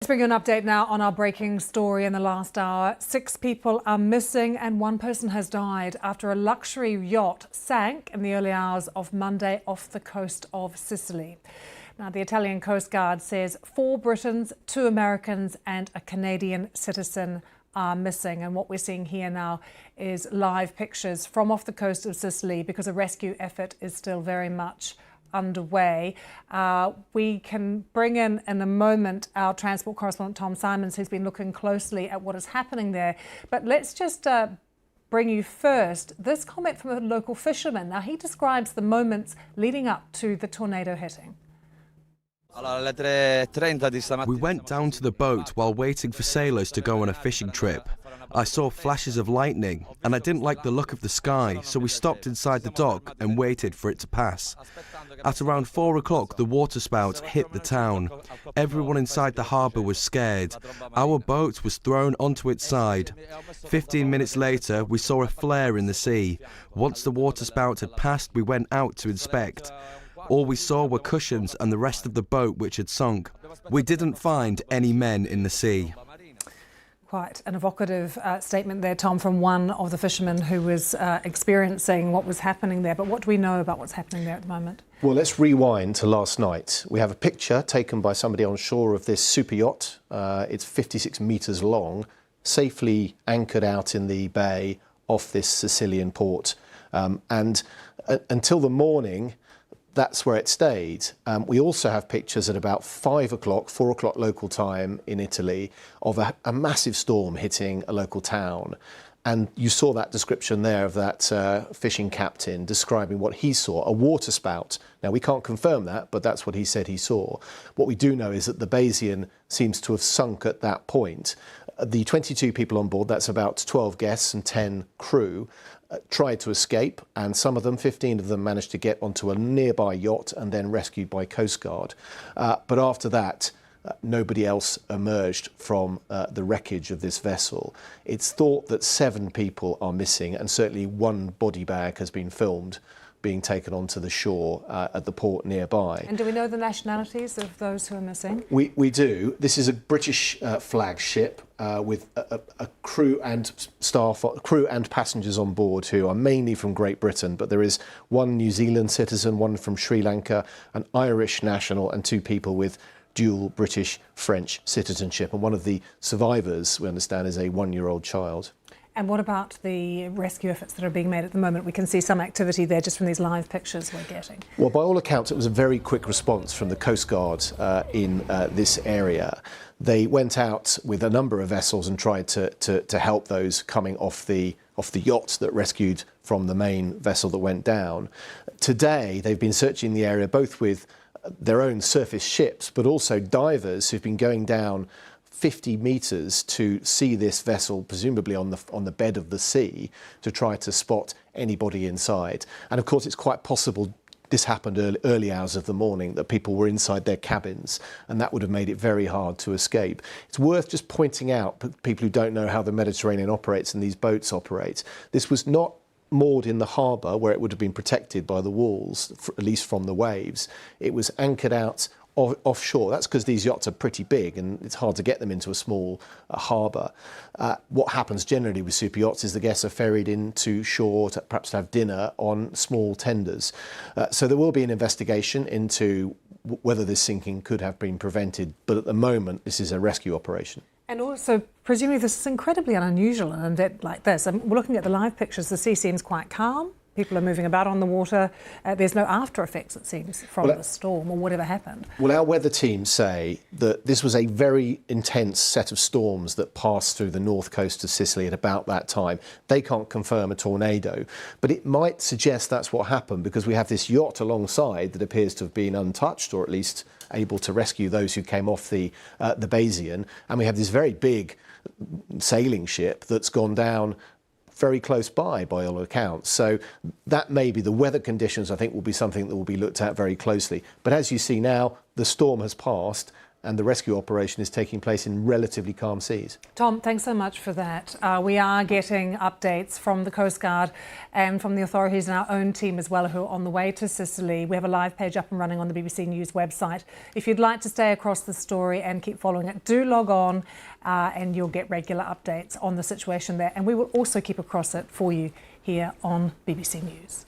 Let's bring you an update now on our breaking story in the last hour. 6 people are missing and 1 person has died after a luxury yacht sank in the early hours of Monday off the coast of Sicily. Now, the Italian Coast Guard says 4 Britons, 2 Americans and a Canadian citizen are missing. And what we're seeing here now is live pictures from off the coast of Sicily because a rescue effort is still very much underway. We can bring in a moment our transport correspondent Tom Simons, who's been looking closely at what is happening there. But let's just bring you first this comment from a local fisherman. Now, he describes the moments leading up to the tornado hitting. We went down to the boat while waiting for sailors to go on a fishing trip. I saw flashes of lightning and I didn't like the look of the sky, so we stopped inside the dock and waited for it to pass. At around 4 o'clock, the waterspout hit the town. Everyone inside the harbour was scared. Our boat was thrown onto its side. 15 minutes later, we saw a flare in the sea. Once the waterspout had passed, we went out to inspect. All we saw were cushions and the rest of the boat which had sunk. We didn't find any men in the sea. Quite an evocative statement there, Tom, from one of the fishermen who was experiencing what was happening there. But what do we know about what's happening there at the moment? Well, let's rewind to last night. We have a picture taken by somebody on shore of this super yacht. It's 56 metres long, safely anchored out in the bay off this Sicilian port. And until the morning, that's where it stayed. We also have pictures at about 5 o'clock, 4 o'clock local time in Italy, of a massive storm hitting a local town. And you saw that description there of that fishing captain describing what he saw, a waterspout. Now, we can't confirm that, but that's what he said he saw. What we do know is that the Bayesian seems to have sunk at that point. The 22 people on board, that's about 12 guests and 10 crew, tried to escape, and some of them, 15 of them, managed to get onto a nearby yacht and then rescued by Coast Guard. But after that, nobody else emerged from the wreckage of this vessel. It's thought that 7 people are missing, and certainly 1 body bag has been filmed being taken onto the shore at the port nearby. And do we know the nationalities of those who are missing? We do. This is a British flag ship with a crew and staff, crew and passengers on board who are mainly from Great Britain, but there is 1 New Zealand citizen, 1 from Sri Lanka, an Irish national, and 2 people with dual British-French citizenship. And one of the survivors, we understand, is a 1-year-old child. And what about the rescue efforts that are being made at the moment? We can see some activity there just from these live pictures we're getting. Well, by all accounts, it was a very quick response from the Coast Guard in this area. They went out with a number of vessels and tried to help those coming off the yacht that rescued from the main vessel that went down. Today, they've been searching the area both with their own surface ships, but also divers who've been going down 50 metres to see this vessel, presumably on the bed of the sea, to try to spot anybody inside. And of course, it's quite possible this happened early hours of the morning, that people were inside their cabins, and that would have made it very hard to escape. It's worth just pointing out, people who don't know how the Mediterranean operates and these boats operate, this was not moored in the harbour where it would have been protected by the walls, at least from the waves. It was anchored out offshore. That's because these yachts are pretty big and it's hard to get them into a small harbour. What happens generally with super yachts is the guests are ferried into shore to perhaps have dinner on small tenders. So there will be an investigation into whether this sinking could have been prevented, but at the moment this is a rescue operation. And also, presumably this is incredibly unusual in an event like this. We're looking at the live pictures, the sea seems quite calm. People are moving about on the water. There's no after effects, it seems, from the storm or whatever happened. Well, our weather teams say that this was a very intense set of storms that passed through the north coast of Sicily at about that time. They can't confirm a tornado, but it might suggest that's what happened, because we have this yacht alongside that appears to have been untouched, or at least able to rescue those who came off the Bayesian, and we have this very big sailing ship that's gone down very close by all accounts. So that may be the weather conditions, I think, will be something that will be looked at very closely. But as you see now, the storm has passed and the rescue operation is taking place in relatively calm seas. Tom, thanks so much for that. We are getting updates from the Coast Guard and from the authorities and our own team as well, who are on the way to Sicily. We have a live page up and running on the BBC News website. If you'd like to stay across the story and keep following it, do log on and you'll get regular updates on the situation there. And we will also keep across it for you here on BBC News.